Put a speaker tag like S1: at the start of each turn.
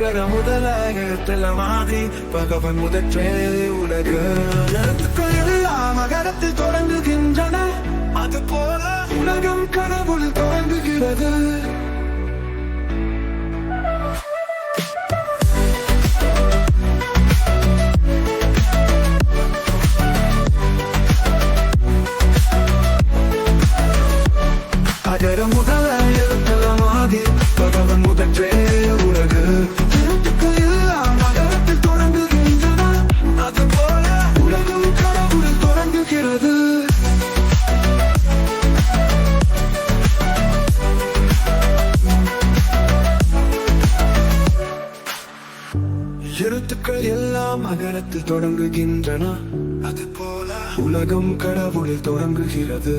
S1: அகர முதல எழுத்தெல்லாம் ஆதி பகவன் முதற்றே உலகு. எழுத்துக்கள் எல்லாம் அகரத்தில் தொடங்குகின்றன, அது போல உலகம் கடவுள் தொடங்குகிறது. அகர முதல எழுத்தெல்லாம் ஆதி பகவன் முதற்றே உலகு. எழுத்துக்கள் எல்லாம் அகரத்தில் தொடங்குகின்றன, அது போல உலகம் கடவுள் தொடங்குகிறது. எழுத்துக்கள் எல்லாம் அகரத்தில் தொடங்குகின்றன, அது போல உலகம் கடவுளில் தொடங்குகிறது.